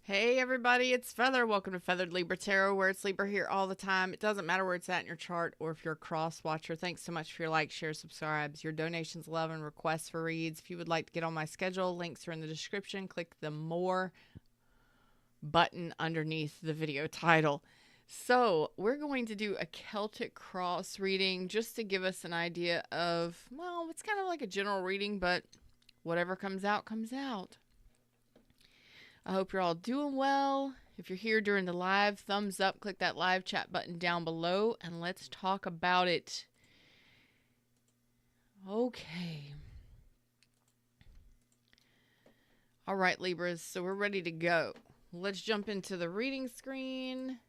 Hey everybody, it's Feather. Welcome to Feathered Libra Tarot, where it's Libra here all the time. It doesn't matter where it's at in your chart or if you're a cross watcher. Thanks so much for your likes, shares, subscribes, your donations, love, and requests for reads. If you would like to get on my schedule, links are in the description. Click the More button underneath the video title. So we're going to do a Celtic cross reading just to give us an idea of, well, it's kind of like a general reading, but whatever comes out, comes out. I hope you're all doing well. If you're here during the live, thumbs up, click that live chat button down below, and let's talk about it. Okay. All right, Libras, so we're ready to go. Let's jump into the reading screen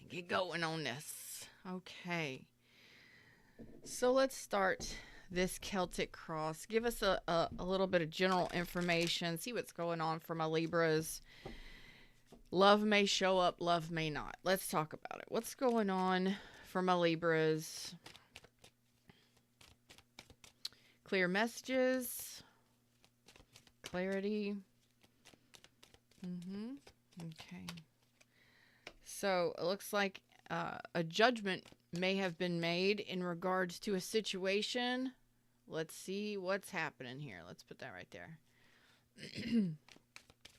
and get going on this. Okay. So let's start this Celtic cross. Give us a little bit of general information. See what's going on for my Libras. Love may show up, love may not. Let's talk about it. What's going on for my Libras? Clear messages. Clarity. Okay. So it looks like a judgment may have been made in regards to a situation. Let's see what's happening here. Let's put that right there.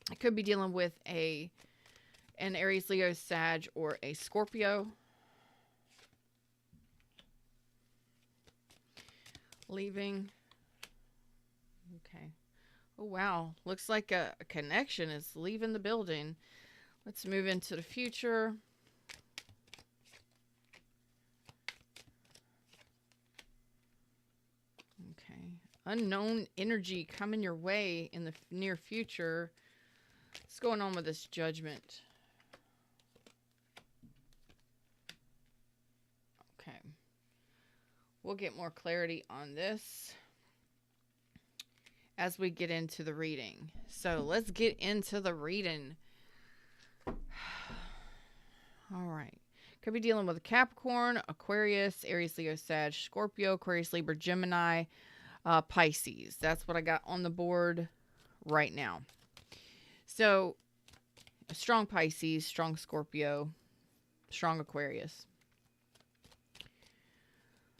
I could be dealing with an Aries, Leo, Sag, or a Scorpio. Leaving. Okay. Oh, wow. Looks like a connection is leaving the building. Let's move into the future. Unknown energy coming your way in the near future. What's going on with this judgment? Okay. We'll get more clarity on this as we get into the reading. So let's get into the reading. All right. Could be dealing with a Capricorn, Aquarius, Aries, Leo, Sag, Scorpio, Aquarius, Libra, Gemini, Pisces. That's what I got on the board right now. So, a strong Pisces, strong Scorpio, strong Aquarius.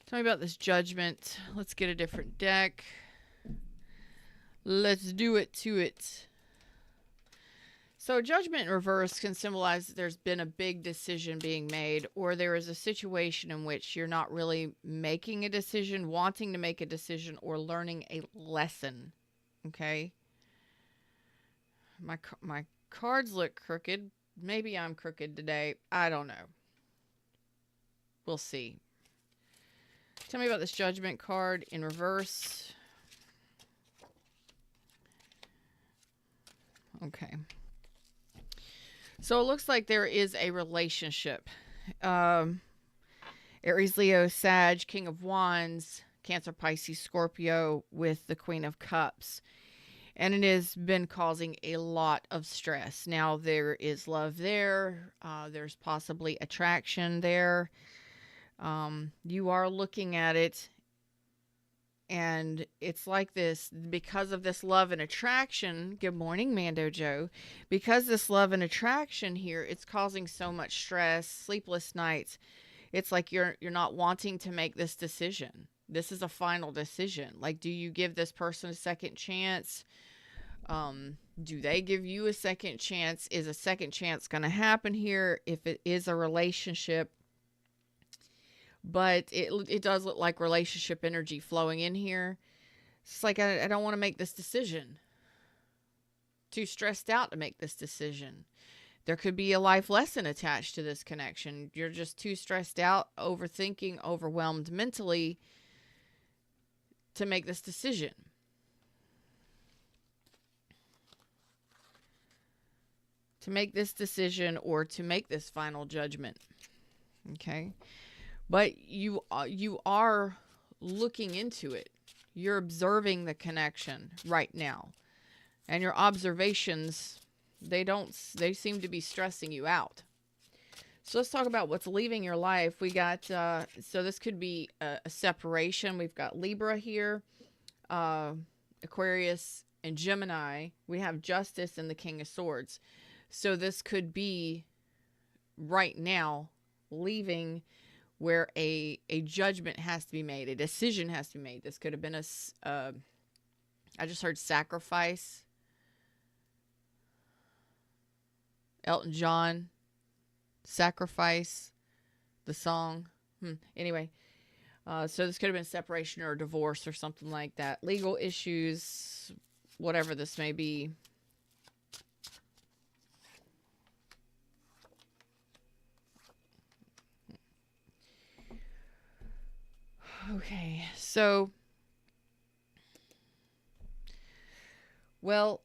Tell me about this judgment. Let's get a different deck. Let's do it to it. So, judgment in reverse can symbolize that there's been a big decision being made, or there is a situation in which you're not really making a decision, wanting to make a decision, or learning a lesson. Okay? My cards look crooked. Maybe I'm crooked today. I don't know. We'll see. Tell me about this judgment card in reverse. Okay. So it looks like there is a relationship. Aries, Leo, Sag, King of Wands, Cancer, Pisces, Scorpio with the Queen of Cups. And it has been causing a lot of stress. Now there is love there. There's possibly attraction there. You are looking at it. And it's like this, because of this love and attraction. Good morning, Mando Joe. Because this love and attraction here, it's causing so much stress, sleepless nights. It's like you're not wanting to make this decision. This is a final decision. Like, do you give this person a second chance? Do they give you a second chance? Is a second chance going to happen here if it is a relationship? But it does look like relationship energy flowing in here. It's like, I don't want to make this decision. Too stressed out to make this decision. There could be a life lesson attached to this connection. You're just too stressed out, overthinking, overwhelmed mentally to make this decision. To make this decision or to make this final judgment. Okay? But you are looking into it. You're observing the connection right now. And your observations, they seem to be stressing you out. So let's talk about what's leaving your life. We got, so this could be a separation. We've got Libra here, Aquarius, and Gemini, we have Justice and the King of Swords. So this could be right now leaving where a judgment has to be made, a decision has to be made. This could have been I just heard sacrifice. Elton John, sacrifice, the song. Anyway, so this could have been separation or divorce or something like that. Legal issues, whatever this may be. Okay, so, well,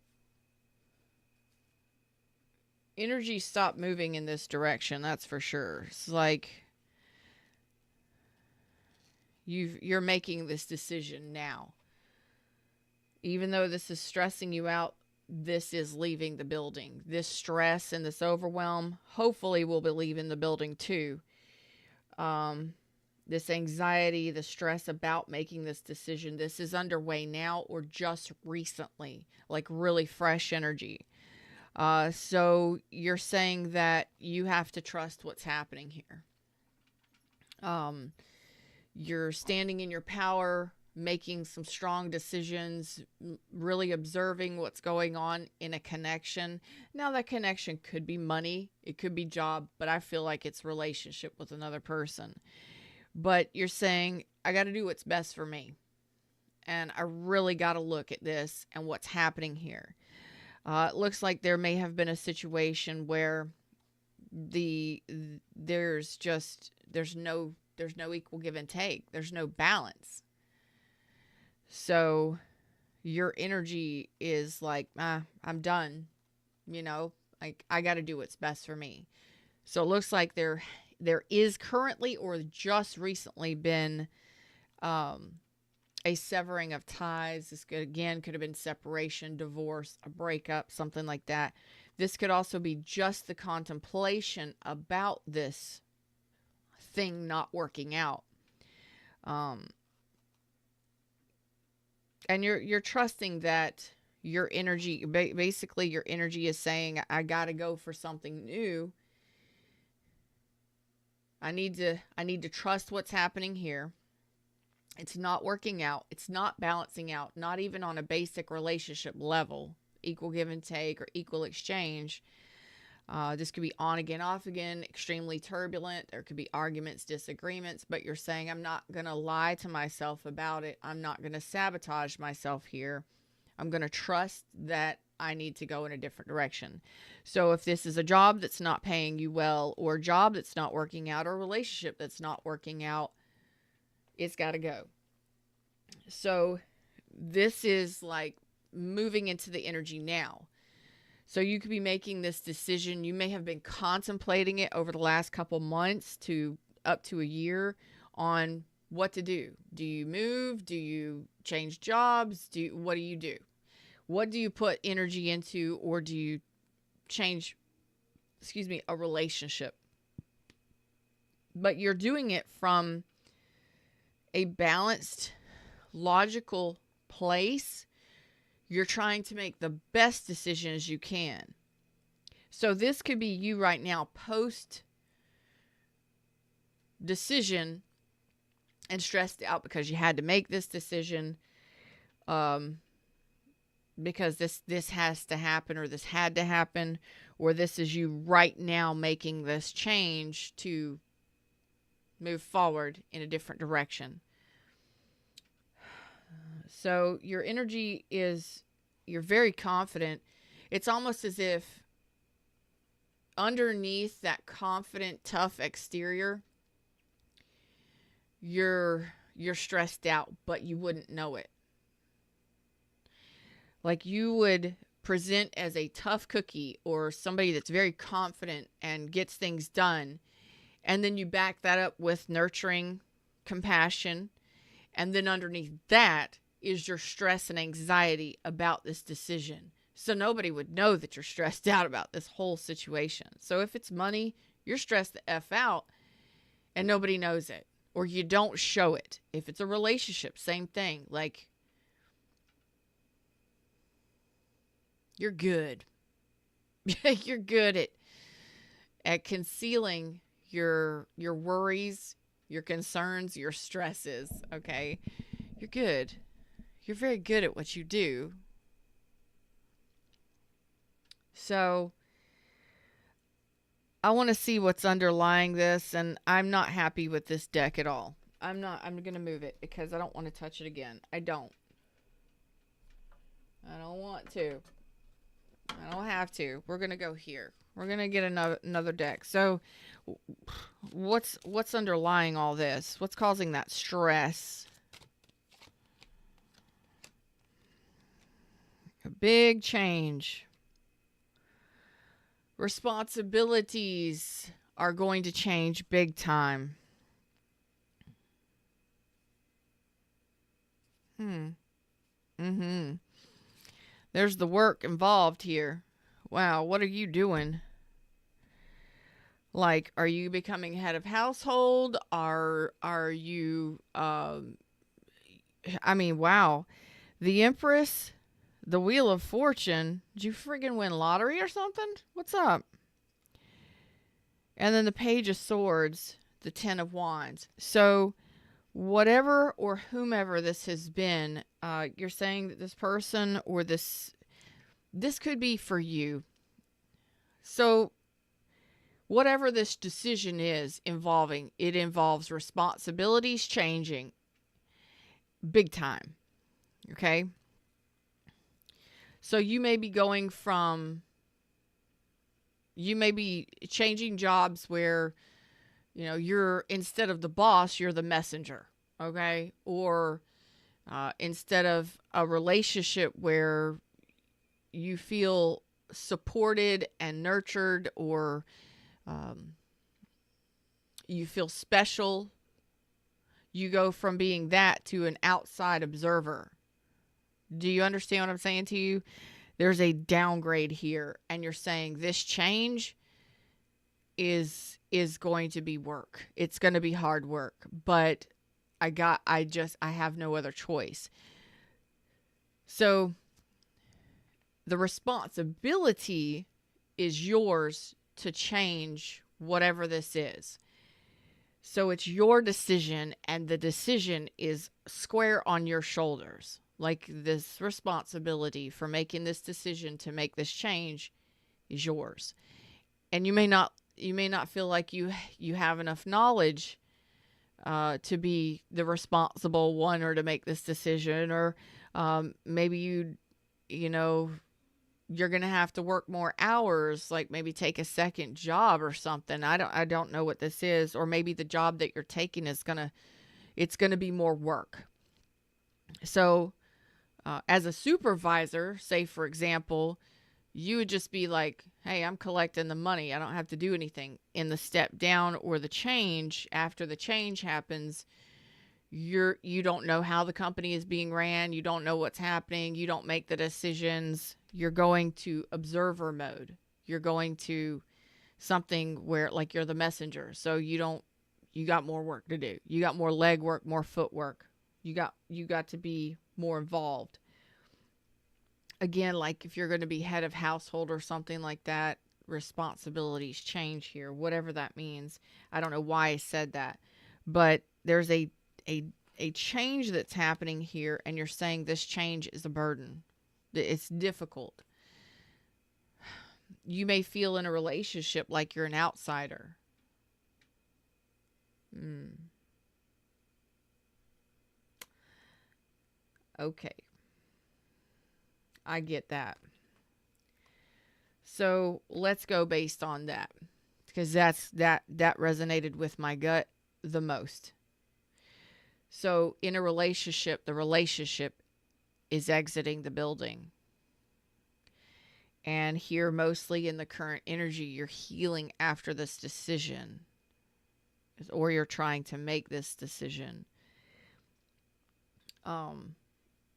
energy stopped moving in this direction, that's for sure. It's like you're making this decision now. Even though this is stressing you out, this is leaving the building. This stress and this overwhelm hopefully will be leaving the building too. This anxiety, the stress about making this decision, this is underway now or just recently, like really fresh energy. So you're saying that you have to trust what's happening here. You're standing in your power, making some strong decisions, really observing what's going on in a connection. Now that connection could be money, it could be job, but I feel like it's relationship with another person. But you're saying, I got to do what's best for me. And I really got to look at this and what's happening here. It looks like there may have been a situation where there's no equal give and take. There's no balance. So your energy is like, I'm done. Like I got to do what's best for me. So it looks like there is currently or just recently been a severing of ties. This could have been separation, divorce, a breakup, something like that. This could also be just the contemplation about this thing not working out. And you're trusting that your energy, basically your energy is saying, I got to go for something new. I need to trust what's happening here. It's not working out. It's not balancing out, not even on a basic relationship level, equal give and take or equal exchange. This could be on again, off again, extremely turbulent. There could be arguments, disagreements, but you're saying, I'm not going to lie to myself about it. I'm not going to sabotage myself here. I'm going to trust that I need to go in a different direction. So if this is a job that's not paying you well, or a job that's not working out, or a relationship that's not working out, it's got to go. So this is like moving into the energy now. So you could be making this decision. You may have been contemplating it over the last couple months to up to a year on what to do. Do you move? Do you change jobs? What do you do? What do you put energy into, or do you change, a relationship? But you're doing it from a balanced, logical place. You're trying to make the best decisions you can. So this could be you right now post decision and stressed out because you had to make this decision, because this has to happen, or this had to happen, or this is you right now making this change to move forward in a different direction. So your energy is, you're very confident. It's almost as if underneath that confident, tough exterior, you're stressed out, but you wouldn't know it. Like you would present as a tough cookie or somebody that's very confident and gets things done. And then you back that up with nurturing, compassion. And then underneath that is your stress and anxiety about this decision. So nobody would know that you're stressed out about this whole situation. So if it's money, you're stressed the F out and nobody knows it, or you don't show it. If it's a relationship, same thing. Like You're good. You're good at concealing your worries, your concerns, your stresses, okay? You're good. You're very good at what you do. So, I want to see what's underlying this, and I'm not happy with this deck at all. I'm going to move it because I don't want to touch it again. I don't want to. I don't have to. We're going to go here. We're going to get another deck. So, what's underlying all this? What's causing that stress? A big change. Responsibilities are going to change big time. There's the work involved here. Wow, what are you doing? Like, are you becoming head of household? Are you I mean, wow. The Empress, the Wheel of Fortune. Did you friggin' win lottery or something? What's up? And then the Page of Swords, the Ten of Wands. So, whatever or whomever this has been, you're saying that this person or this could be for you. So, whatever this decision is involving, it involves responsibilities changing big time. Okay? So, you may be changing jobs where, you're, instead of the boss, you're the messenger. Okay? Or instead of a relationship where you feel supported and nurtured, or you feel special, you go from being that to an outside observer. Do you understand what I'm saying to you? There's a downgrade here, and you're saying this change is going to be work. It's going to be hard work, but I have no other choice. So the responsibility is yours to change whatever this is. So it's your decision, and the decision is square on your shoulders. Like, this responsibility for making this decision to make this change is yours. And you may not feel like you have enough knowledge to be the responsible one, or to make this decision, or maybe you're going to have to work more hours, like maybe take a second job or something. I don't know what this is. Or maybe the job that you're taking it's going to be more work. So, as a supervisor, say for example, you would just be like, hey, I'm collecting the money. I don't have to do anything. In the step down or the change, after the change happens, you don't know how the company is being ran. You don't know what's happening. You don't make the decisions. You're going to observer mode. You're going to something where, like, you're the messenger. So you got more work to do. You got more leg work, more footwork. You got to be more involved. Again, like if you're going to be head of household or something like that, responsibilities change here, whatever that means. I don't know why I said that, but there's a change that's happening here, and you're saying this change is a burden. It's difficult. You may feel in a relationship like you're an outsider. Okay. I get that. So let's go based on that, because that resonated with my gut the most. So in a relationship, the relationship is exiting the building. And here, mostly in the current energy, you're healing after this decision, or you're trying to make this decision.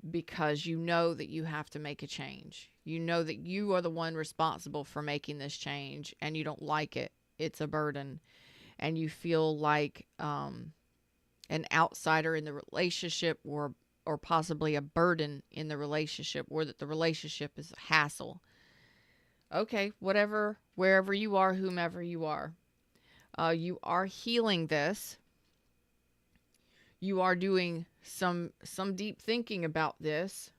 Because you know that you have to make a change. You know that you are the one responsible for making this change, and you don't like it. It's a burden. And you feel like an outsider in the relationship, or possibly a burden in the relationship, or that the relationship is a hassle. Okay, whatever, wherever you are, whomever you are healing this. You are doing some deep thinking about this,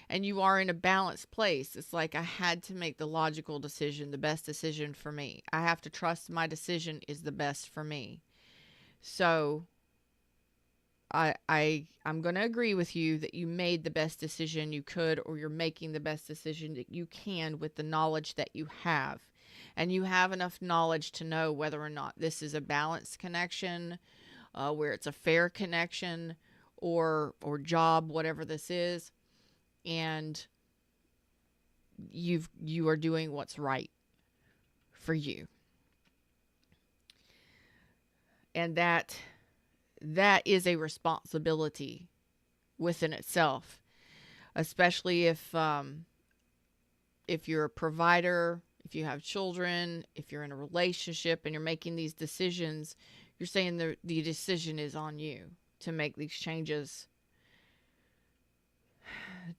and you are in a balanced place. It's like I had to make the logical decision, the best decision for me. I have to trust my decision is the best for me. So I'm going to agree with you that you made the best decision you could, or you're making the best decision that you can with the knowledge that you have. And you have enough knowledge to know whether or not this is a balanced connection, where it's a fair connection, or job, whatever this is, and you are doing what's right for you. And that is a responsibility within itself, especially if you're a provider, if you have children, if you're in a relationship and you're making these decisions. You're saying the decision is on you to make these changes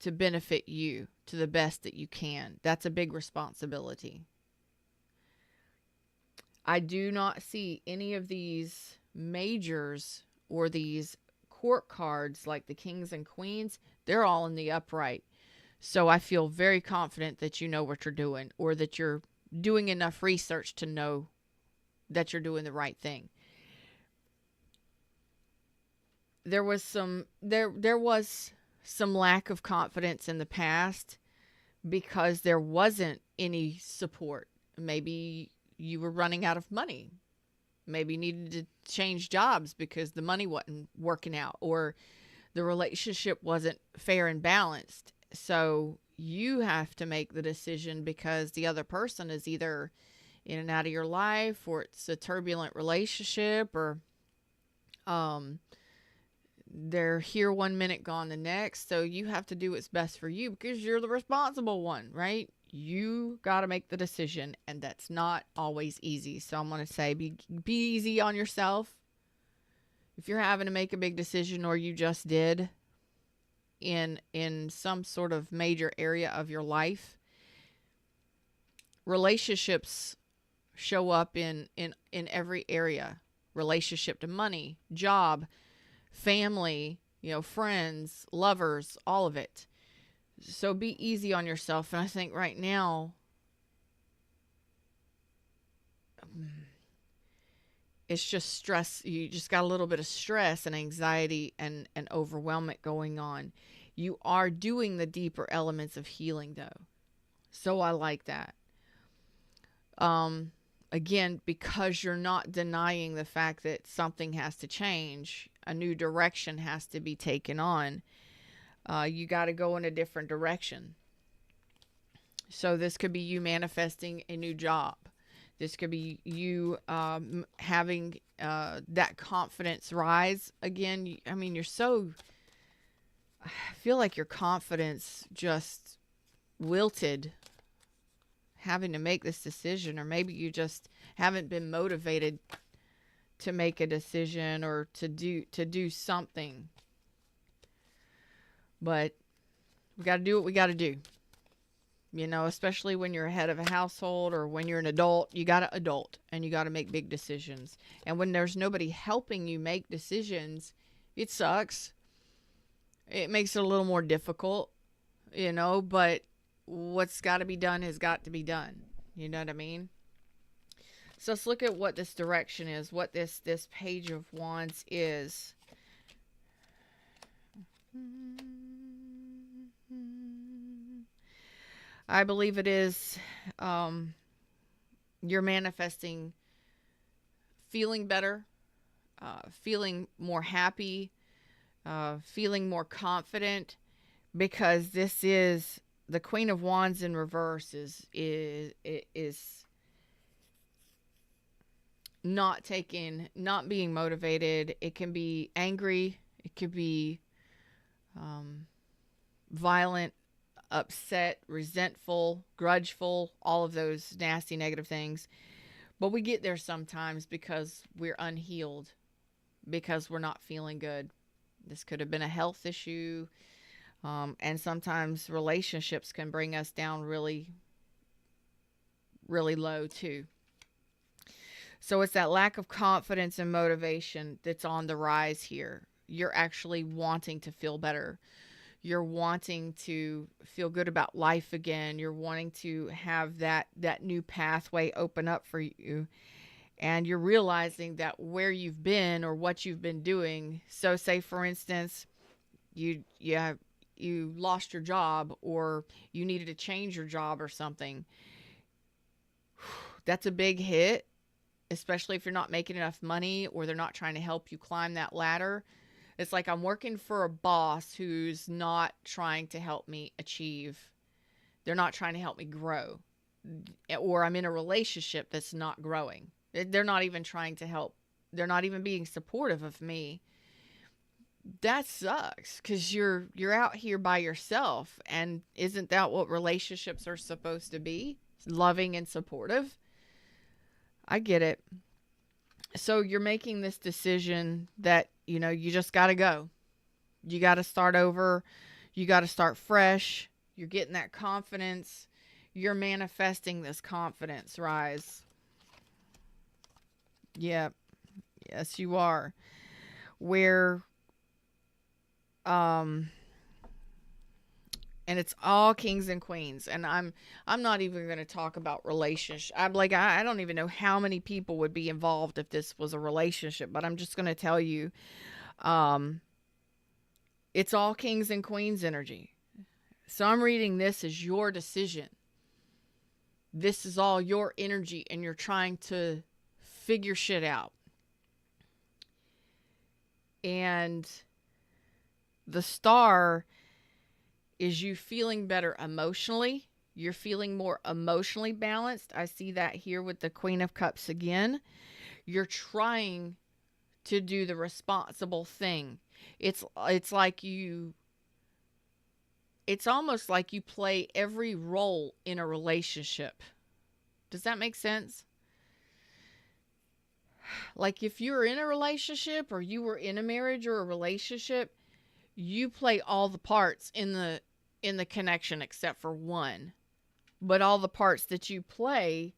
to benefit you to the best that you can. That's a big responsibility. I do not see any of these majors or these court cards like the kings and queens. They're all in the upright. So I feel very confident that you know what you're doing, or that you're doing enough research to know that you're doing the right thing. There was some lack of confidence in the past because there wasn't any support. Maybe you were running out of money. Maybe you needed to change jobs because the money wasn't working out, or the relationship wasn't fair and balanced. So you have to make the decision because the other person is either in and out of your life, or it's a turbulent relationship, or they're here one minute, gone the next. So you have to do what's best for you because you're the responsible one, right? You got to make the decision, and that's not always easy. So I'm going to say be easy on yourself. If you're having to make a big decision, or you just did in some sort of major area of your life, relationships show up in every area. Relationship to money, job, family, friends, lovers, all of it. So be easy on yourself. And I think right now, it's just stress. You just got a little bit of stress and anxiety and overwhelmment going on. You are doing the deeper elements of healing, though. So I like that. Again, because you're not denying the fact that something has to change, a new direction has to be taken on. You got to go in a different direction. So this could be you manifesting a new job. This could be you having that confidence rise again. I mean, I feel like your confidence just wilted having to make this decision, or maybe you just haven't been motivated to make a decision or to do something. But we got to do what we got to do. Especially when you're head of a household, or when you're an adult, you got to adult and you got to make big decisions. And when there's nobody helping you make decisions, it sucks. It makes it a little more difficult, but what's got to be done has got to be done. You know what I mean? So let's look at what this direction is, what this Page of Wands is. I believe it is you're manifesting feeling better, feeling more happy, feeling more confident, because this is the Queen of Wands in reverse is not being motivated. It can be angry. It could be violent, upset, resentful, grudgeful, all of those nasty negative things. But we get there sometimes because we're unhealed, because we're not feeling good. This could have been a health issue. And sometimes relationships can bring us down really really low too. So it's that lack of confidence and motivation that's on the rise here. You're actually wanting to feel better. You're wanting to feel good about life again. You're wanting to have that new pathway open up for you. And you're realizing that where you've been or what you've been doing. So say for instance, you lost your job or you needed to change your job or something. That's a big hit, especially if you're not making enough money or they're not trying to help you climb that ladder. It's like I'm working for a boss who's not trying to help me achieve. They're not trying to help me grow. Or I'm in a relationship that's not growing. They're not even trying to help. They're not even being supportive of me. That sucks because you're out here by yourself. And isn't that what relationships are supposed to be? Loving and supportive. I get it. So you're making this decision that, you just got to go. You got to start over. You got to start fresh. You're getting that confidence. You're manifesting this confidence rise. Yeah. Yes, you are. Where, and it's all kings and queens. And I'm not even going to talk about relationships. I'm like, I don't even know how many people would be involved if this was a relationship, but I'm just going to tell you, it's all kings and queens energy. So I'm reading this as your decision. This is all your energy and you're trying to figure shit out. And the star is you feeling better emotionally. You're feeling more emotionally balanced. I see that here with the Queen of Cups again. You're trying to do the responsible thing. It's like it's almost like you play every role in a relationship. Does that make sense? Like if you're in a relationship or you were in a marriage or a relationship, you play all the parts in the connection except for one. But all the parts that you play,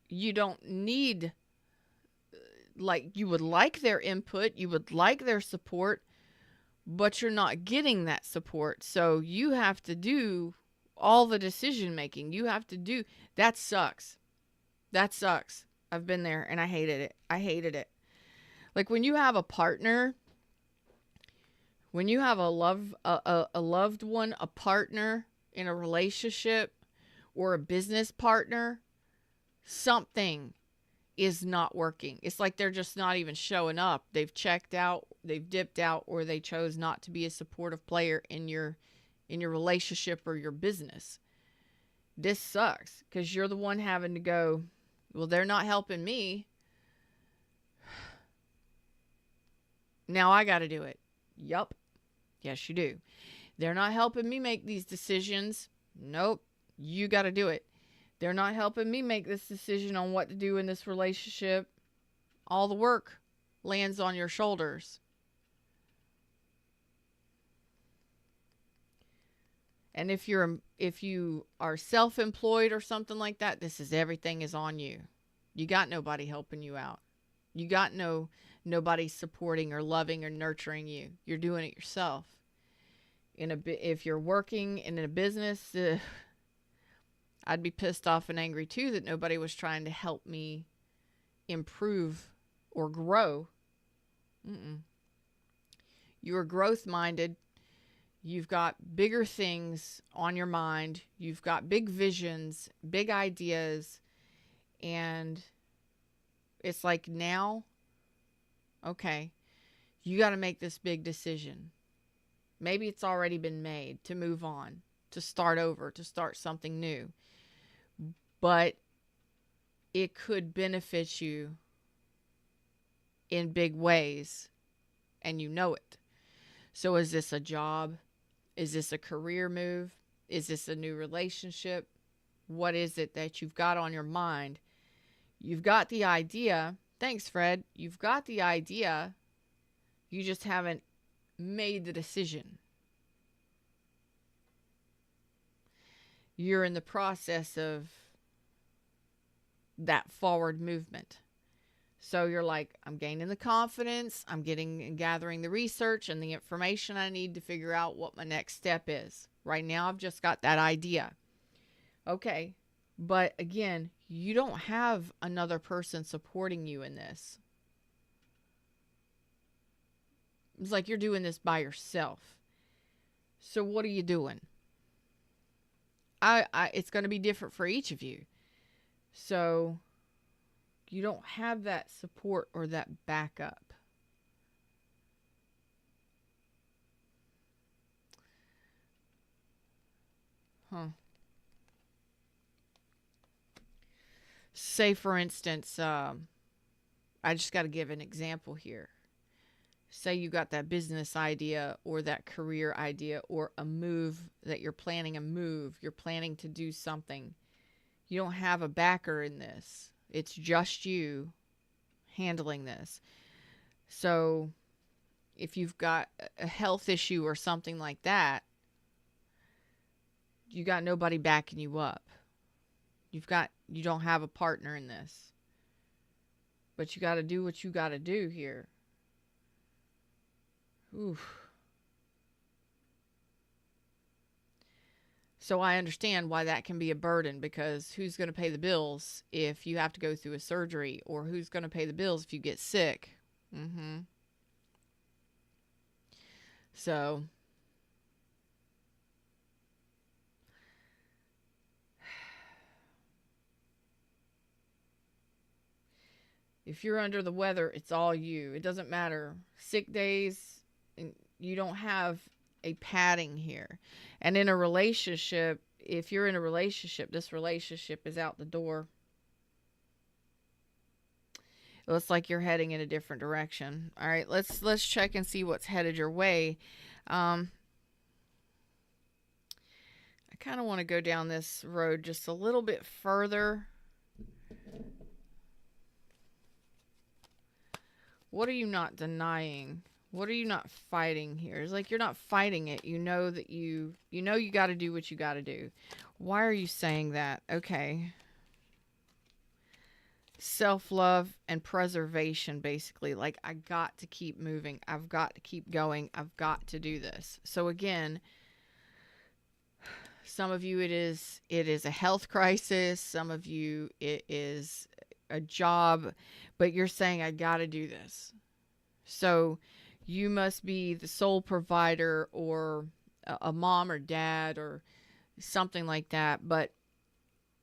you don't need, like, you would like their input, you would like their support, but you're not getting that support. So you have to do all the decision making. You have to do, that sucks. That sucks. I've been there and I hated it. I hated it. Like when you have a partner, when you have a loved one, a partner in a relationship or a business partner, something is not working. It's like they're just not even showing up. They've checked out, they've dipped out, or they chose not to be a supportive player in your relationship or your business. This sucks because you're the one having to go, well, they're not helping me. Now I got to do it. Yup. Yes, you do. They're not helping me make these decisions. Nope. You got to do it. They're not helping me make this decision on what to do in this relationship. All the work lands on your shoulders. And if you are self-employed or something like that, everything is on you. You got nobody helping you out. You got nobody supporting or loving or nurturing you. You're doing it yourself. If you're working in a business, I'd be pissed off and angry too that nobody was trying to help me improve or grow. You are growth minded. You've got bigger things on your mind. You've got big visions, big ideas. And it's like now, okay, you got to make this big decision. Maybe it's already been made to move on, to start over, to start something new. But it could benefit you in big ways, and you know it. So is this a job? Is this a career move? Is this a new relationship? What is it that you've got on your mind? You've got the idea. Thanks, Fred. You've got the idea. You just haven't made the decision. you're in the process of that forward movement. So you're like, I'm gaining the confidence, I'm getting and gathering the research and the information I need to figure out what my next step is. Right now, I've just got that idea. Okay. But again, you don't have another person supporting you in this. It's like you're doing this by yourself. So what are you doing? It's going to be different for each of you. So you don't have that support or that backup. Say, for instance, I just got to give an example here. Say you got that business idea or that career idea or a move that you're planning you're planning to do something. You don't have a backer in this. It's just you handling this. So if you've got a health issue or something like that, you got nobody backing you up. You don't have a partner in this. But you got to do what you got to do here. Oof. So I understand why that can be a burden, because who's going to pay the bills if you have to go through a surgery, or who's going to pay the bills if you get sick? So if you're under the weather, it's all you. It doesn't matter. Sick days, you don't have a padding here. And in a relationship, if you're in a relationship, this relationship is out the door. It looks like you're heading in a different direction. All right, let's check and see what's headed your way. I kind of want to go down this road just a little bit further. What are you not denying? What are you not fighting here? It's like you're not fighting it. You know that you got to do what you got to do. Why are you saying that? Okay. Self-love and preservation, basically. Like, I got to keep moving. I've got to keep going. I've got to do this. So again, some of you it is a health crisis. Some of you it is a job, but you're saying, I got to do this. So you must be the sole provider, or a mom or dad or something like that. But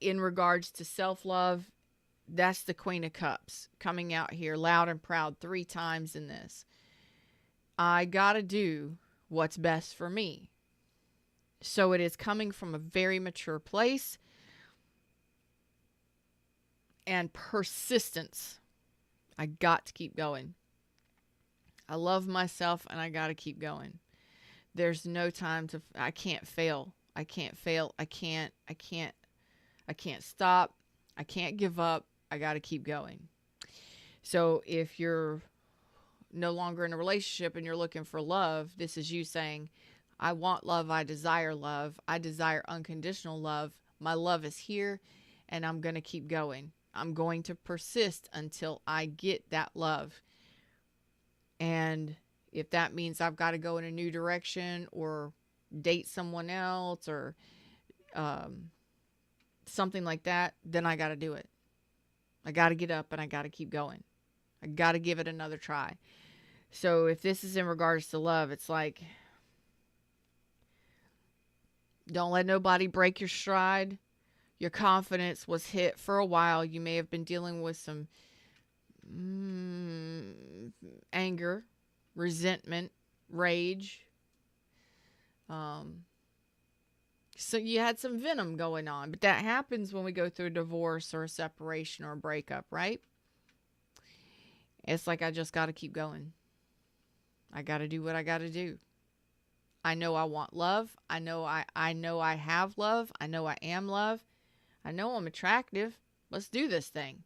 in regards to self-love, that's the Queen of Cups coming out here loud and proud 3 times in this. I got to do what's best for me. So it is coming from a very mature place and persistence. I got to keep going. I love myself and I got to keep going. There's no time to, I can't fail. I can't fail. I can't stop. I can't give up. I got to keep going. So if you're no longer in a relationship and you're looking for love, this is you saying, I want love. I desire love. I desire unconditional love. My love is here and I'm going to keep going. I'm going to persist until I get that love. And if that means I've got to go in a new direction or date someone else or something like that, then I got to do it. I got to get up and I got to keep going. I got to give it another try. So if this is in regards to love, it's like, don't let nobody break your stride. Your confidence was hit for a while. You may have been dealing with some anger, resentment, rage. So you had some venom going on, but that happens when we go through a divorce or a separation or a breakup, right? It's like, I just got to keep going. I got to do what I got to do. I know I want love. I know I have love. I know I am love. I know I'm attractive. Let's do this thing.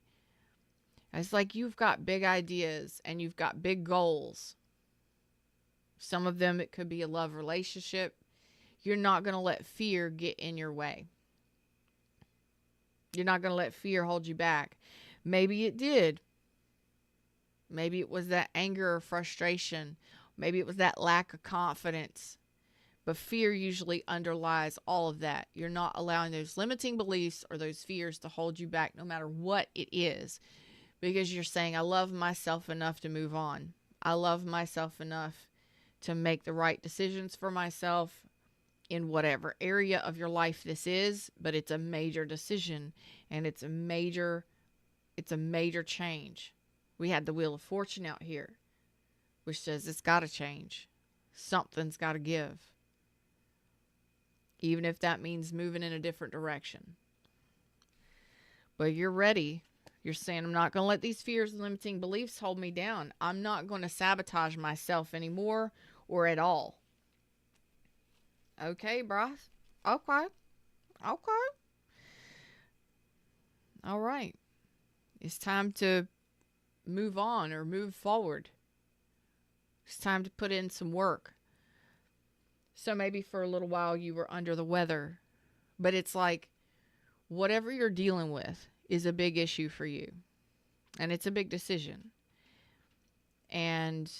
It's like you've got big ideas and you've got big goals. Some of them, it could be a love relationship. You're not going to let fear get in your way. You're not going to let fear hold you back. Maybe it did. Maybe it was that anger or frustration. Maybe it was that lack of confidence. But fear usually underlies all of that. You're not allowing those limiting beliefs or those fears to hold you back no matter what it is. Because you're saying, I love myself enough to move on. I love myself enough to make the right decisions for myself in whatever area of your life this is. But it's a major decision, and it's a major change. We had the Wheel of Fortune out here, which says it's got to change. Something's got to give. Even if that means moving in a different direction. But you're ready. You're saying, I'm not going to let these fears and limiting beliefs hold me down. I'm not going to sabotage myself anymore or at all. Okay, Bryce. Okay. All right. It's time to move on or move forward. It's time to put in some work. So maybe for a little while you were under the weather, but it's like whatever you're dealing with is a big issue for you, and it's a big decision. And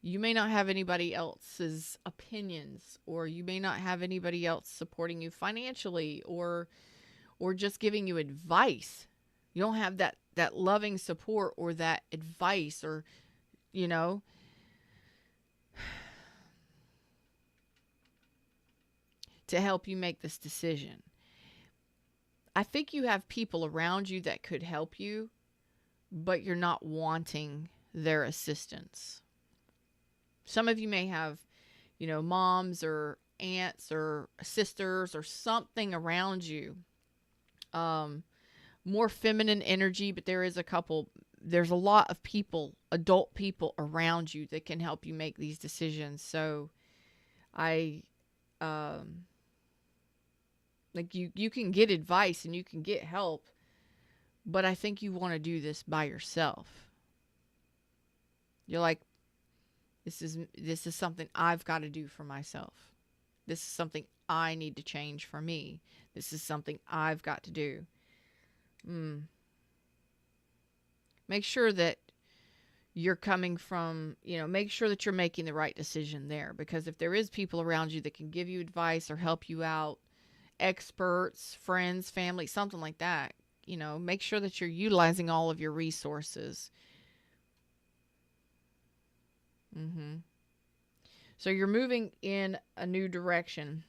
you may not have anybody else's opinions, or you may not have anybody else supporting you financially or just giving you advice. You don't have that loving support or that advice, or, you know, to help you make this decision. I think you have people around you that could help you, but you're not wanting their assistance. Some of you may have, moms or aunts or sisters or something around you. More feminine energy, but there's a lot of people, adult people around you that can help you make these decisions. So you can get advice and you can get help, but I think you want to do this by yourself. You're like, this is something I've got to do for myself. This is something I need to change for me. This is something I've got to do. Make sure that you're coming from, make sure that you're making the right decision there. Because if there is people around you that can give you advice or help you out, experts, friends, family, something like that, make sure that you're utilizing all of your resources. So you're moving in a new direction,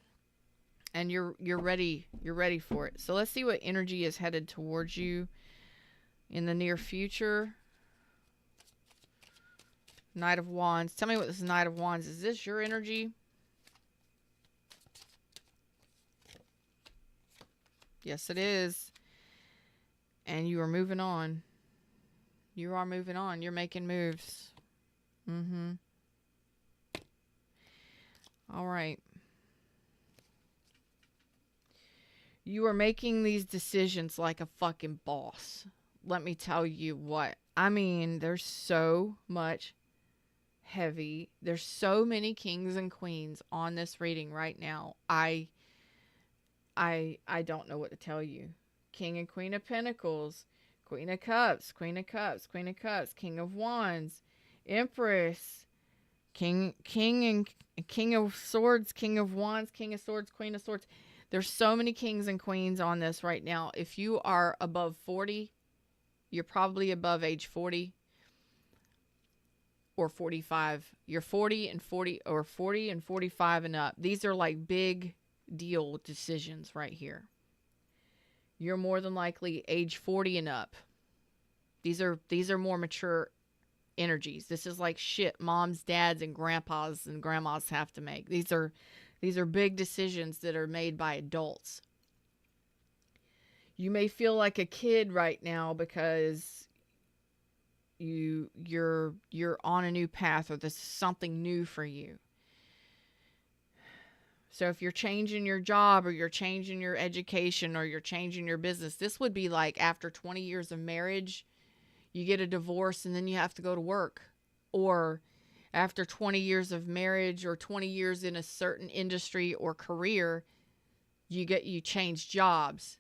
and you're ready for it. So let's see what energy is headed towards you in the near future. Knight of Wands. Tell me what this Knight of Wands is. This your energy? Yes, it is. And you are moving on. You are moving on. You're making moves. All right. You are making these decisions like a fucking boss. Let me tell you what. I mean, there's so much heavy. There's so many kings and queens on this reading right now. I don't know what to tell you. King and Queen of Pentacles, Queen of Cups, Queen of Cups, Queen of Cups, King of Wands, Empress, King of Swords, King of Wands, King of Swords, Queen of Swords. There's so many kings and queens on this right now. If you are above 40, you're probably above age 40 or 45. You're 40 and 40 or 40 and 45 and up. These are like big deal decisions right here. You're more than likely age 40 and up. These are more mature energies. This is like shit moms, dads, and grandpas and grandmas have to make. These are big decisions that are made by adults. You may feel like a kid right now because you're on a new path, or this is something new for you. So if you're changing your job, or you're changing your education, or you're changing your business, this would be like after 20 years of marriage, you get a divorce and then you have to go to work. Or after 20 years of marriage, or 20 years in a certain industry or career, you change jobs.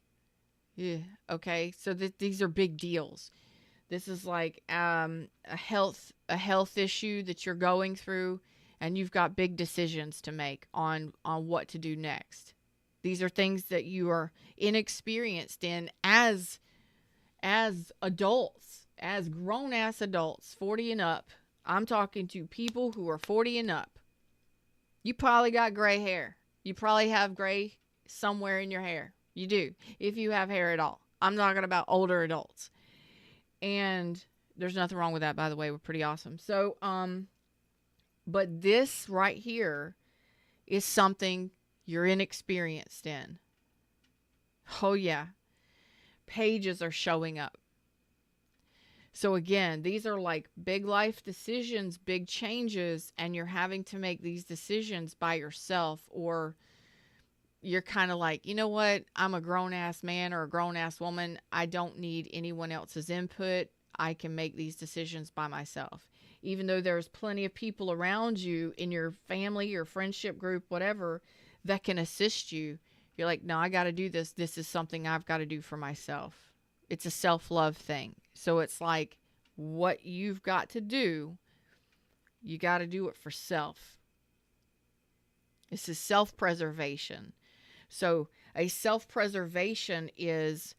Yeah. Okay. So these are big deals. This is like a health issue that you're going through, and you've got big decisions to make on what to do next. These are things that you are inexperienced in as adults, as grown ass adults, 40 and up. I'm talking to people who are 40 and up. You probably got gray hair. You probably have gray somewhere in your hair. You do, if you have hair at all. I'm talking about older adults. And there's nothing wrong with that, by the way. We're pretty awesome. So, but this right here is something you're inexperienced in. Oh, yeah. Pages are showing up. So, again, these are like big life decisions, big changes, and you're having to make these decisions by yourself, or you're kind of like, you know what? I'm a grown ass man or a grown ass woman. I don't need anyone else's input. I can make these decisions by myself. Even though there's plenty of people around you in your family or friendship group, whatever, that can assist you, you're like, no, I got to do this. This is something I've got to do for myself. It's a self-love thing. So it's like what you've got to do, you got to do it for self. This is self-preservation. So a self-preservation is,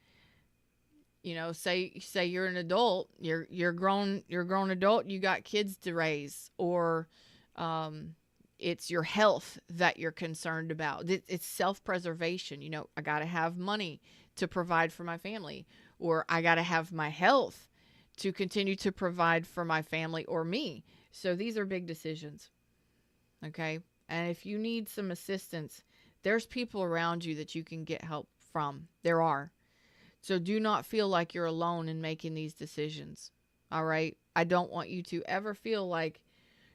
say you're an adult, you're grown adult, you got kids to raise, or it's your health that you're concerned about. It's self-preservation. I got to have money to provide for my family, or I got to have my health to continue to provide for my family or me. So these are big decisions. Okay? And if you need some assistance, there's people around you that you can get help from. There are. So do not feel like you're alone in making these decisions. All right? I don't want you to ever feel like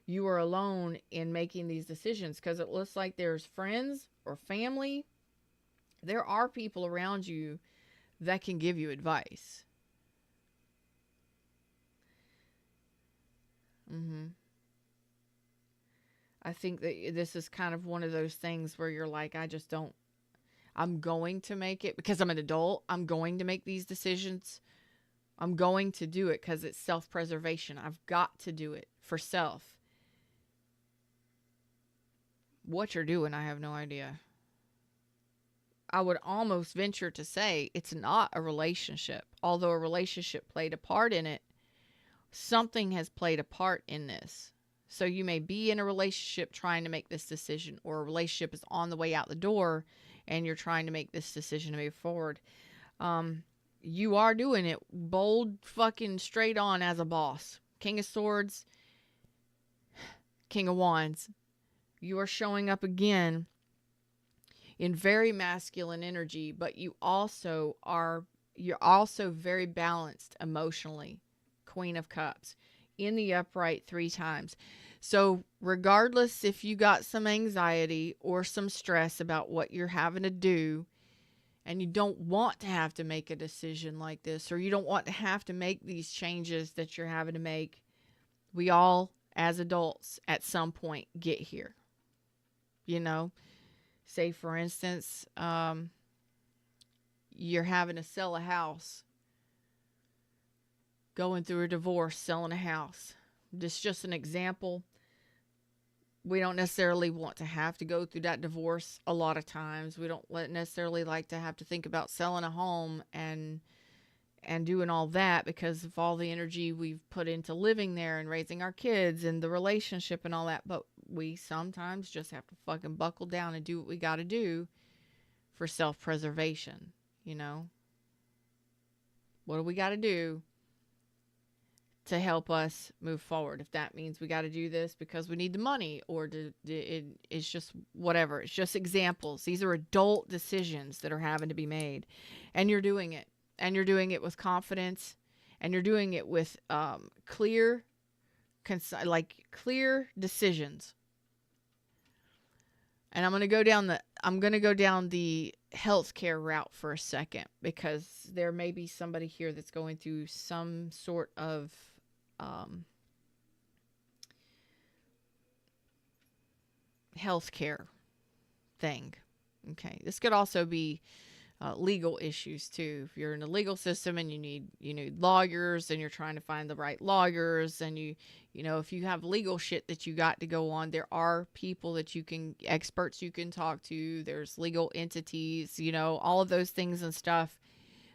you are alone in making these decisions, because it looks like there's friends or family. There are people around you that can give you advice. I think that this is kind of one of those things where you're like, I'm going to make it because I'm an adult. I'm going to make these decisions. I'm going to do it because it's self-preservation. I've got to do it for self. What you're doing, I have no idea. I would almost venture to say it's not a relationship. Although a relationship played a part in it, something has played a part in this. So you may be in a relationship trying to make this decision, or a relationship is on the way out the door and you're trying to make this decision to move forward. You are doing it bold, fucking straight on as a boss. King of Swords, King of Wands. You are showing up again in very masculine energy, but you're also very balanced emotionally. Queen of Cups in the upright 3 times. So regardless if you got some anxiety or some stress about what you're having to do, and you don't want to have to make a decision like this, or you don't want to have to make these changes that you're having to make, we all as adults at some point get here. Say for instance, you're having to sell a house, going through a divorce, selling a house. This is just an example. We don't necessarily want to have to go through that divorce a lot of times. We don't necessarily like to have to think about selling a home and doing all that because of all the energy we've put into living there and raising our kids and the relationship and all that. But we sometimes just have to fucking buckle down and do what we got to do for self-preservation. What do we got to do to help us move forward? If that means we got to do this because we need the money, or it's just whatever. It's just examples. These are adult decisions that are having to be made, and you're doing it. And you're doing it with confidence, and you're doing it with clear decisions. And I'm going to go down the healthcare route for a second, because there may be somebody here that's going through some sort of healthcare thing. Okay. This could also be legal issues too. If you're in the legal system and you need lawyers, and you're trying to find the right lawyers, and if you have legal shit that you got to go on, there are people that experts you can talk to. There's legal entities, all of those things and stuff.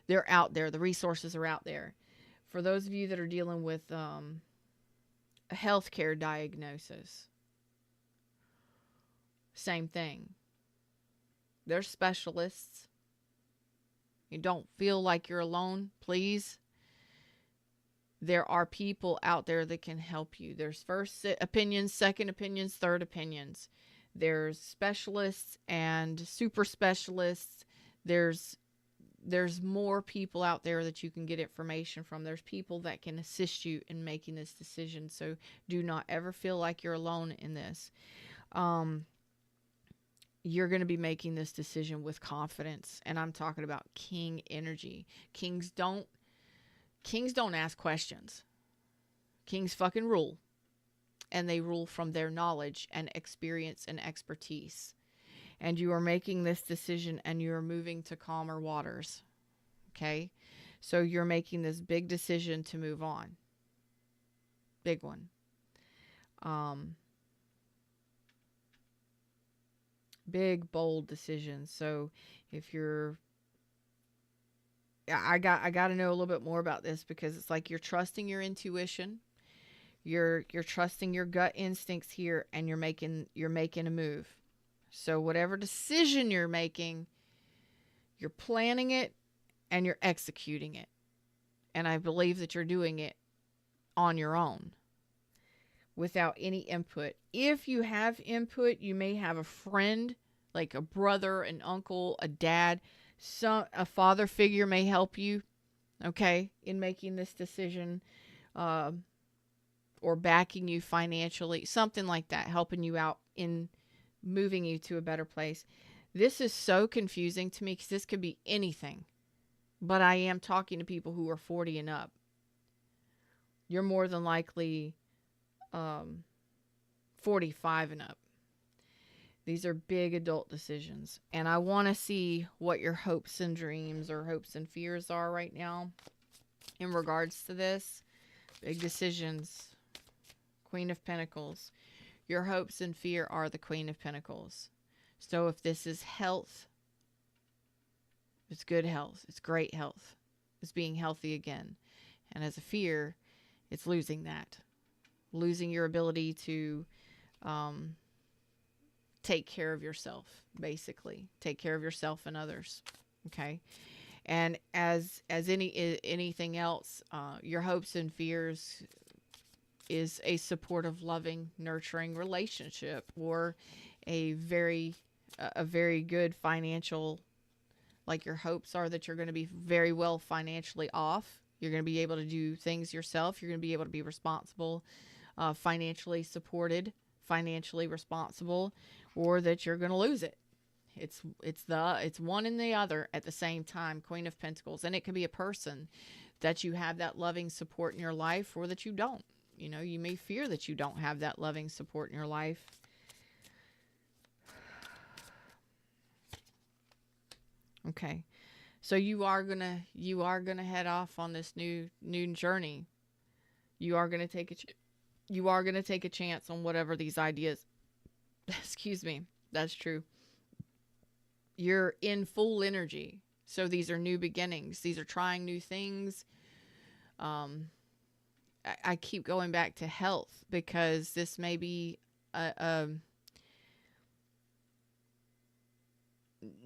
They're out there. The resources are out there. For those of you that are dealing with a healthcare diagnosis, same thing. There's specialists. You don't feel like you're alone, please. There are people out there that can help you. There's first opinions, second opinions, third opinions. There's specialists and super specialists. There's more people out there that you can get information from. There's people that can assist you in making this decision. So do not ever feel like you're alone in this. You're going to be making this decision with confidence. And I'm talking about king energy. Kings don't ask questions. Kings fucking rule. And they rule from their knowledge and experience and expertise. And you are making this decision, and you are moving to calmer waters. Okay? So you're making this big decision to move on. Big one. Big, bold decisions. So if I got to know a little bit more about this, because it's like you're trusting your intuition. You're trusting your gut instincts here, and you're making a move. So whatever decision you're making, you're planning it and you're executing it. And I believe that you're doing it on your own without any input. If you have input, you may have a friend, like a brother, an uncle, a dad, a father figure may help you, okay, in making this decision, or backing you financially, something like that, helping you out in moving you to a better place. This is so confusing to me, because this could be anything, but I am talking to people who are 40 and up. You're more than likely 45 and up. These are big adult decisions, and I want to see what your hopes and dreams or hopes and fears are right now in regards to this. Big decisions. Queen of Pentacles. Your hopes and fear are the Queen of Pentacles. So if this is health, it's good health. It's great health. It's being healthy again. And as a fear, it's losing that. Losing your ability to take care of yourself, basically. Take care of yourself and others. Okay? And as anything else, your hopes and fears is a supportive, loving, nurturing relationship, or a very good financial, like your hopes are that you're going to be very well financially off. You're going to be able to do things yourself. You're going to be able to be responsible, financially supported, financially responsible, or that you're going to lose it. It's one and the other at the same time. Queen of Pentacles. And it could be a person that you have that loving support in your life, or that you don't. You may fear that you don't have that loving support in your life. Okay. So you are going to head off on this new journey. You are going to take a chance on whatever these ideas. Excuse me. That's true. You're in full energy. So these are new beginnings. These are trying new things. I keep going back to health, because this may be a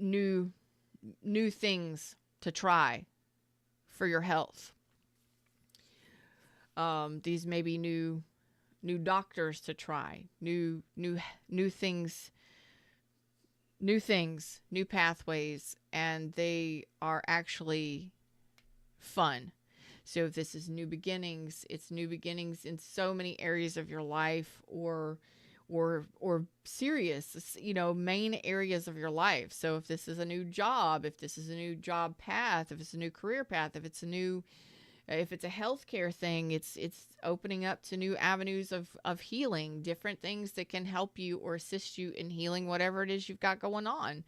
new things to try for your health. These may be new doctors to try, new things, new pathways, and they are actually fun. So if this is new beginnings, it's new beginnings in so many areas of your life, or serious, main areas of your life. So if this is a new job, if this is a new job path, if it's a new career path, if it's a healthcare thing, it's opening up to new avenues of healing, different things that can help you or assist you in healing whatever it is you've got going on.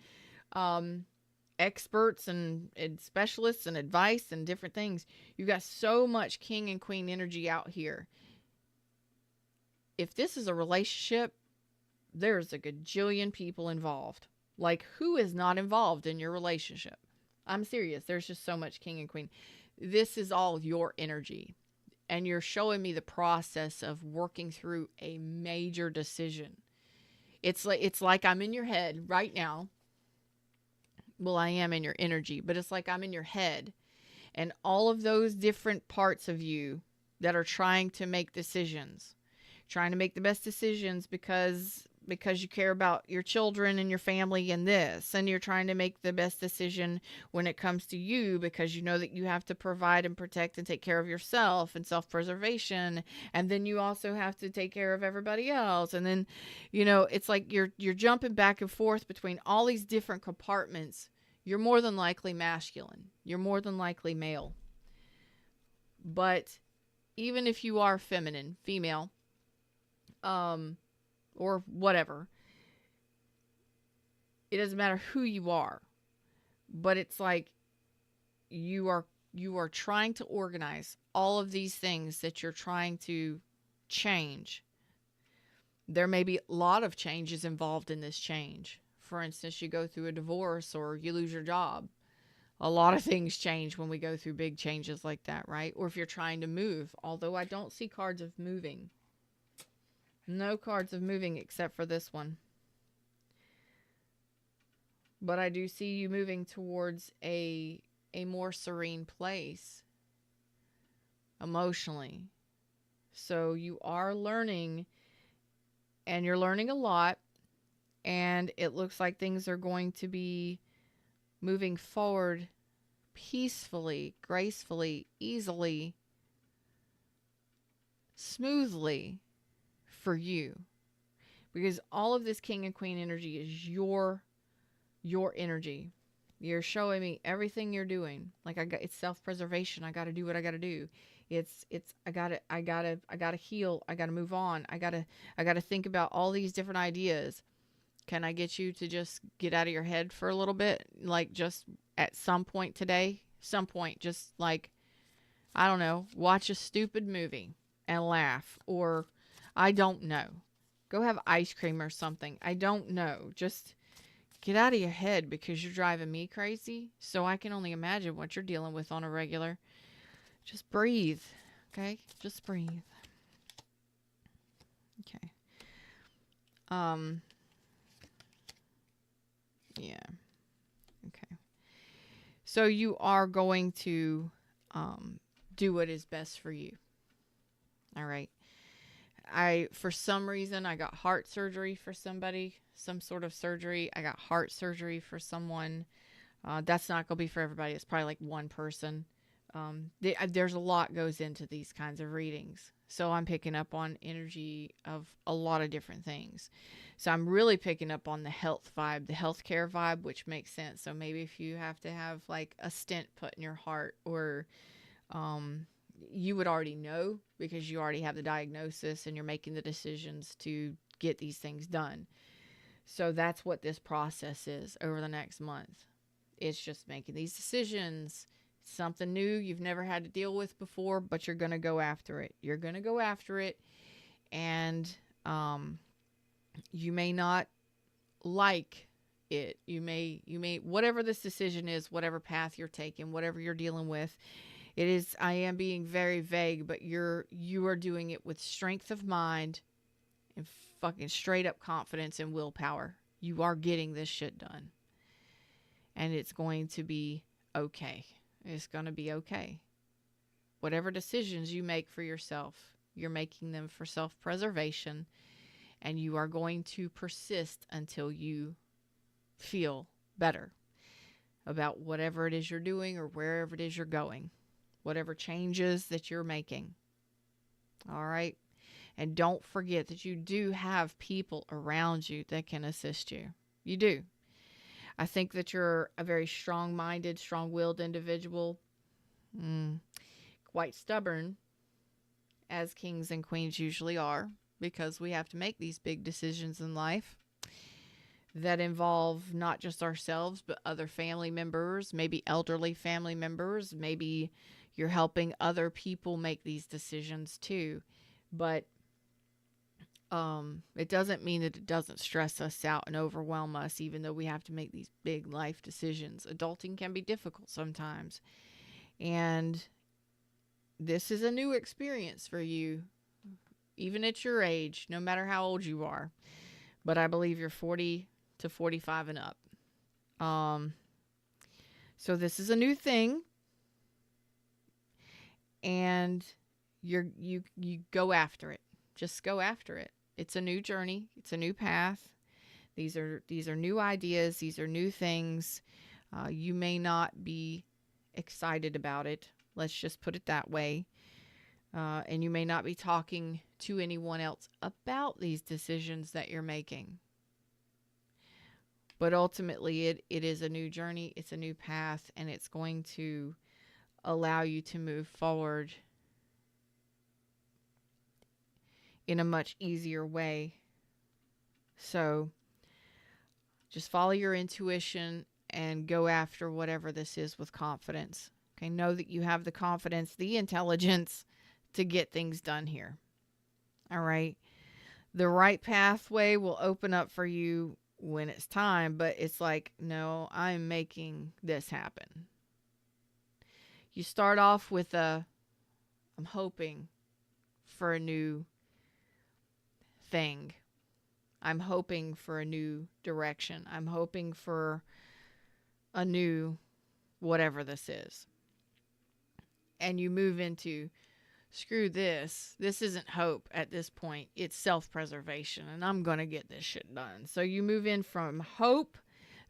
experts and specialists and advice and different things. You got so much king and queen energy out here. If this is a relationship, there's a gajillion people involved. Like, who is not involved in your relationship? I'm serious. There's just so much king and queen. This is all your energy. And you're showing me the process of working through a major decision. It's like I'm in your head right now. Well, I am in your energy, but it's like I'm in your head. And all of those different parts of you that are trying to make decisions, trying to make the best decisions because you care about your children and your family and this, and you're trying to make the best decision when it comes to you because you know that you have to provide and protect and take care of yourself and self-preservation, and then you also have to take care of everybody else. And then, it's like you're jumping back and forth between all these different compartments. You're more than likely masculine. You're more than likely male. But even if you are feminine, female, or whatever, it doesn't matter who you are, but it's like you are trying to organize all of these things that you're trying to change. There may be a lot of changes involved in this change. For instance, you go through a divorce or you lose your job. A lot of things change when we go through big changes like that, right? Or if you're trying to move, although I don't see cards of moving. No cards of moving except for this one. But I do see you moving towards a more serene place emotionally. So you are learning, and you're learning a lot, and it looks like things are going to be moving forward peacefully, gracefully, easily, smoothly for you, because all of this king and queen energy is your energy. You're showing me everything you're doing. Like, it's self-preservation. I got to do what I got to do. It's I got to heal. I got to move on. I got to think about all these different ideas. Can I get you to just get out of your head for a little bit? Like, just at some point today, just like, I don't know, watch a stupid movie and laugh, or I don't know, go have ice cream or something. I don't know. Just get out of your head, because you're driving me crazy. So I can only imagine what you're dealing with on a regular. Just breathe. Okay? Just breathe. Okay. Yeah. Okay. So you are going to do what is best for you. All right. For some reason, I got heart surgery for somebody, some sort of surgery. I got heart surgery for someone. That's not going to be for everybody. It's probably like one person. There's a lot goes into these kinds of readings. So I'm picking up on energy of a lot of different things. So I'm really picking up on the health vibe, the healthcare vibe, which makes sense. So maybe if you have to have like a stent put in your heart, or you would already know because you already have the diagnosis and you're making the decisions to get these things done. So that's what this process is over the next month. It's just making these decisions. Something new you've never had to deal with before, but you're going to go after it. You're going to go after it. And you may not like it. You may, whatever this decision is, whatever path you're taking, whatever you're dealing with, it is, I am being very vague, but you are doing it with strength of mind and fucking straight up confidence and willpower. You are getting this shit done. And it's going to be okay. It's going to be okay. Whatever decisions you make for yourself, you're making them for self-preservation, and you are going to persist until you feel better about whatever it is you're doing or wherever it is you're going, whatever changes that you're making. All right? And don't forget that you do have people around you that can assist you. You do. I think that you're a very strong-minded, strong-willed individual. Quite stubborn, as kings and queens usually are, because we have to make these big decisions in life. that involve not just ourselves, but other family members, maybe elderly family members. Maybe you're helping other people make these decisions too. But it doesn't mean that it doesn't stress us out and overwhelm us, even though we have to make these big life decisions. Adulting can be difficult sometimes. And this is a new experience for you, even at your age, no matter how old you are. But I believe you're 40 to 45 and up. So this is a new thing. And you go after it. Just go after it. It's a new journey. It's a new path. These are new ideas. These are new things. You may not be excited about it. Let's just put it that way. And you may not be talking to anyone else about these decisions that you're making. But ultimately, it is a new journey. It's a new path. And it's going to allow you to move forward in a much easier way. So just follow your intuition and go after whatever this is with confidence. Okay, know that you have the confidence, the intelligence to get things done here. All right. The right pathway will open up for you when it's time, but it's like, no, I'm making this happen. You start off with I'm hoping for a new thing. I'm hoping for a new direction. I'm hoping for a new whatever this is. And you move into, screw this. This isn't hope at this point. It's self-preservation, and I'm going to get this shit done. So you move in from hope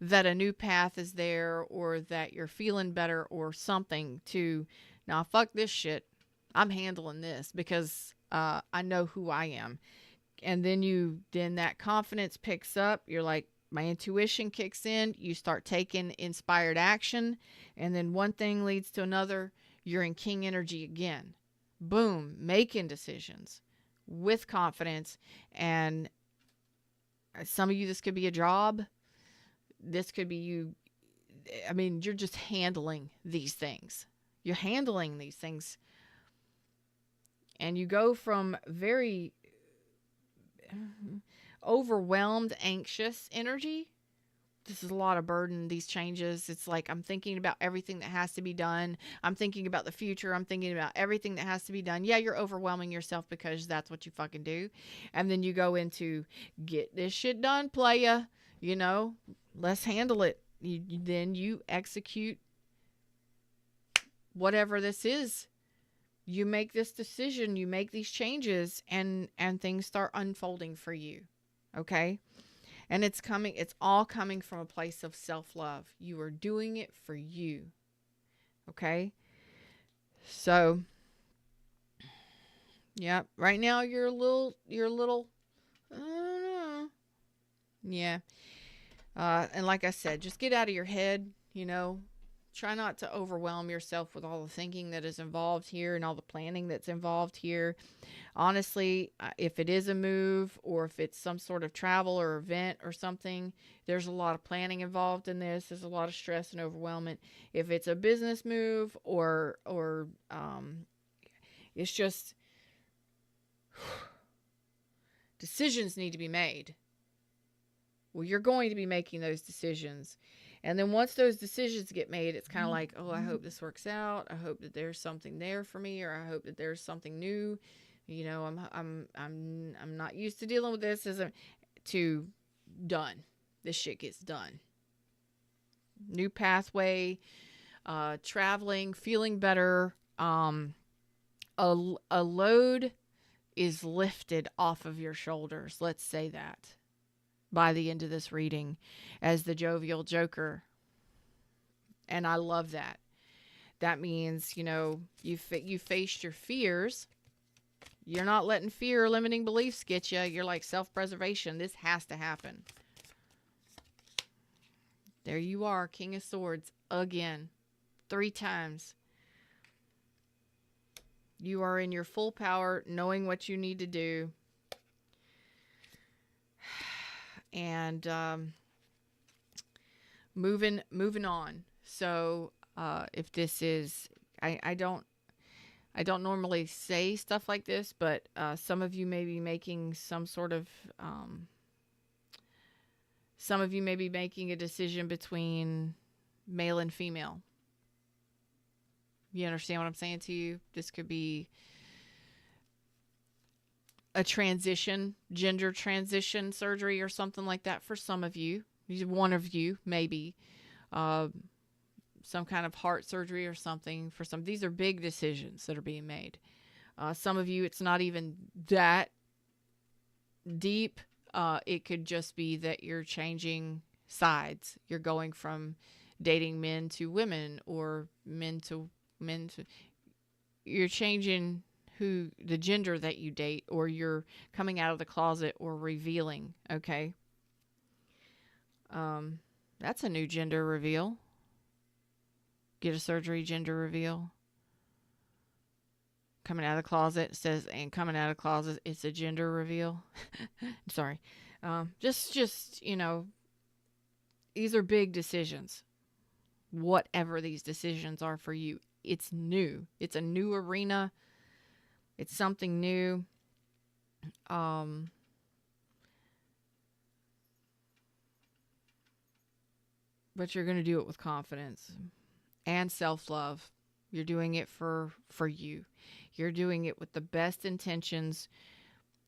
that a new path is there, or that you're feeling better or something, to, now fuck this shit. I'm handling this because I know who I am. And then that confidence picks up. You're like, my intuition kicks in. You start taking inspired action. And then one thing leads to another. You're in king energy again. Boom. Making decisions with confidence. And some of you, this could be a job. This could be you. I mean, you're just handling these things. You're handling these things. And you go from very overwhelmed, anxious energy. This is a lot of burden, these changes. It's like, I'm thinking about everything that has to be done. I'm thinking about the future. I'm thinking about everything that has to be done. Yeah, you're overwhelming yourself because that's what you fucking do. And then you go into, get this shit done, playa. You know, let's handle it. Then you execute whatever this is. You make this decision, you make these changes, and things start unfolding for you. Okay? And it's all coming from a place of self-love. You are doing it for you. Okay? So, yeah, right now you're a little, I don't know. Yeah. And like I said, just get out of your head, you know. Try not to overwhelm yourself with all the thinking that is involved here and all the planning that's involved here. Honestly, if it is a move or if it's some sort of travel or event or something, there's a lot of planning involved in this. There's a lot of stress and overwhelmment. If it's a business move or it's just decisions need to be made. Well, you're going to be making those decisions. And then once those decisions get made, it's kind of like, oh, I hope this works out. I hope that there's something there for me, or I hope that there's something new. You know, I'm not used to dealing with this. To done. This shit gets done. New pathway, traveling, feeling better. A load is lifted off of your shoulders. Let's say that. By the end of this reading, as the jovial joker. And I love that. That means, you know, you faced your fears. You're not letting fear or limiting beliefs get you. You're like, self-preservation. This has to happen. There you are, King of Swords, again. 3 times. You are in your full power, knowing what you need to do. And moving on. So if this is, I don't normally say stuff like this, but some of you may be making some of you may be making a decision between male and female. You understand what I'm saying to you? This could be a transition, gender transition surgery or something like that for some of you. One of you, maybe. Some kind of heart surgery or something for some. These are big decisions that are being made. Some of you, it's not even that deep. It could just be that you're changing sides. You're going from dating men to women, or men to you're changing the gender that you date, or you're coming out of the closet or revealing. Okay. That's a new gender reveal. Get a surgery, gender reveal. Coming out of the closet says, and coming out of the closet, it's a gender reveal. Sorry. Just, these are big decisions. Whatever these decisions are for you, it's new. It's a new arena. It's something new. But you're going to do it with confidence and self-love. You're doing it for you. You're doing it with the best intentions,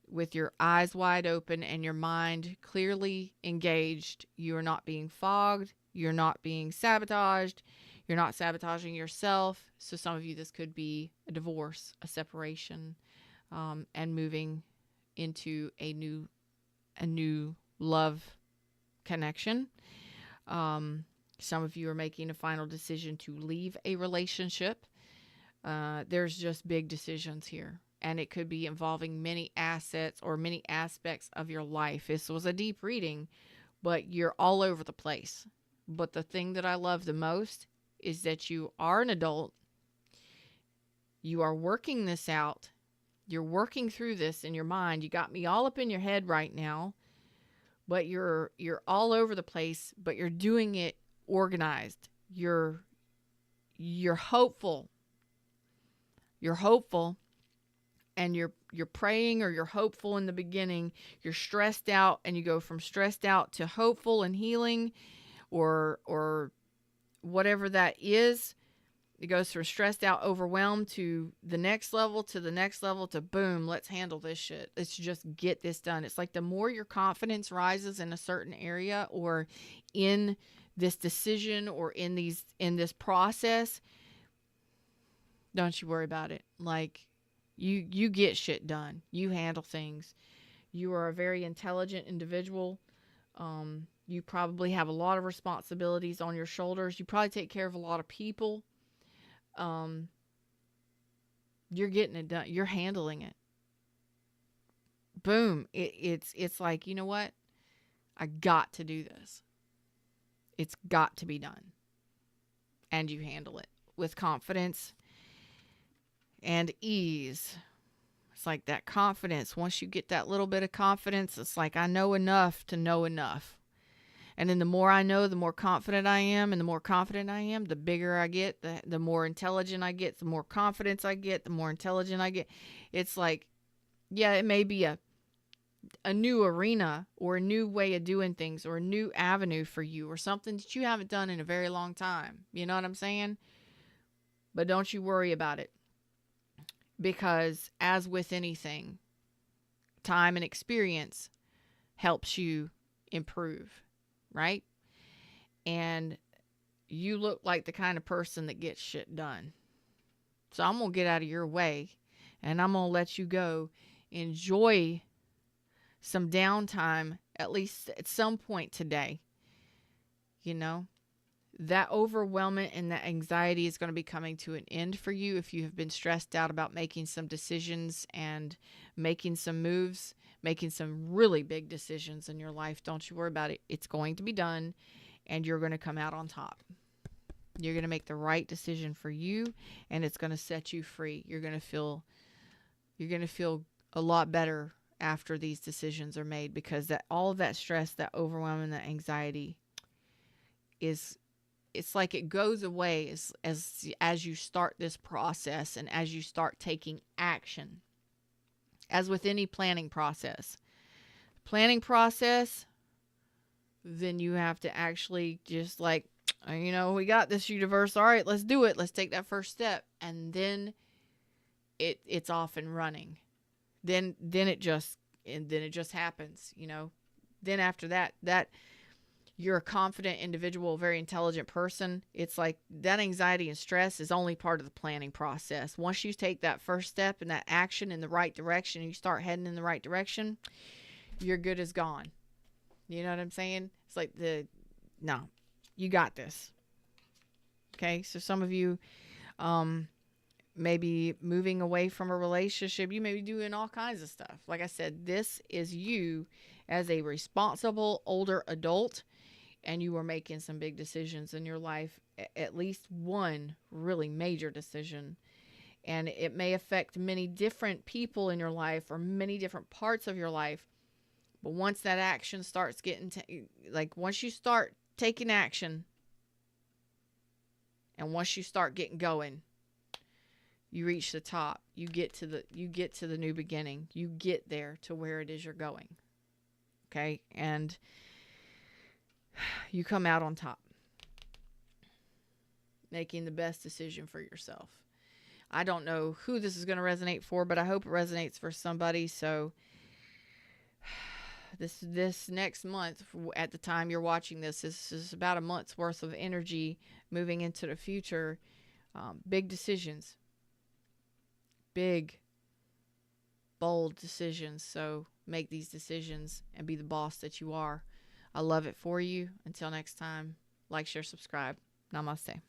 with your eyes wide open and your mind clearly engaged. You are not being fogged. You're not being sabotaged. You're not sabotaging yourself. So some of you, this could be a divorce, a separation, and moving into a new love connection. Some of you are making a final decision to leave a relationship. There's just big decisions here. And it could be involving many assets or many aspects of your life. This was a deep reading, but you're all over the place. But the thing that I love the most is that you are an adult. You are working this out. You're working through this in your mind. You got me all up in your head right now, but you're all over the place, but you're doing it organized. You're hopeful. You're hopeful, and you're praying, or you're hopeful in the beginning. You're stressed out, and you go from stressed out to hopeful and healing, or whatever that is. It goes from stressed out, overwhelmed, to the next level, to boom, let's handle this shit. Let's just get this done. It's like the more your confidence rises in a certain area, or in this decision, or in this process, don't you worry about it. Like, you get shit done. You handle things. You are a very intelligent individual. You probably have a lot of responsibilities on your shoulders. You probably take care of a lot of people. You're getting it done. You're handling it. Boom. It's like, you know what? I got to do this. It's got to be done. And you handle it with confidence and ease. It's like that confidence. Once you get that little bit of confidence, it's like, I know enough to know enough. And then the more I know, the more confident I am. And the more confident I am, the bigger I get, the more intelligent I get, the more confidence I get, the more intelligent I get. It's like, yeah, it may be a new arena, or a new way of doing things, or a new avenue for you, or something that you haven't done in a very long time. You know what I'm saying? But don't you worry about it. Because as with anything, time and experience helps you improve, right? And you look like the kind of person that gets shit done. So I'm going to get out of your way, and I'm going to let you go enjoy some downtime, at least at some point today. You know, that overwhelmment and that anxiety is going to be coming to an end for you if you have been stressed out about making some decisions and making some moves, making some really big decisions in your life. Don't you worry about it. It's going to be done, and you're going to come out on top. You're going to make the right decision for you, and it's going to set you free. You're going to feel a lot better after these decisions are made, because that all of that stress, that overwhelm, and that anxiety, is, it's like it goes away as you start this process and as you start taking action. As with any planning process, then you have to actually just like, we got this, universe. All right, let's do it. Let's take that first step. And then it's off and running. Then it just happens, Then after that you're a confident individual, very intelligent person. It's like that anxiety and stress is only part of the planning process. Once you take that first step and that action in the right direction, and you start heading in the right direction, your good is gone. You know what I'm saying? It's like no, you got this. Okay. So some of you, maybe moving away from a relationship, you may be doing all kinds of stuff. Like I said, this is you as a responsible older adult, and you are making some big decisions in your life, at least one really major decision. And it may affect many different people in your life or many different parts of your life. But once that action starts once you start taking action, and once you start getting going, you reach the top. You get to the new beginning. You get there to where it is you're going. Okay? And you come out on top, making the best decision for yourself. I don't know who this is going to resonate for, but I hope it resonates for somebody. So this next month, at the time you're watching this is about a month's worth of energy moving into the future. Big decisions, big, bold decisions. So make these decisions and be the boss that you are. I love it for you. Until next time, like, share, subscribe. Namaste.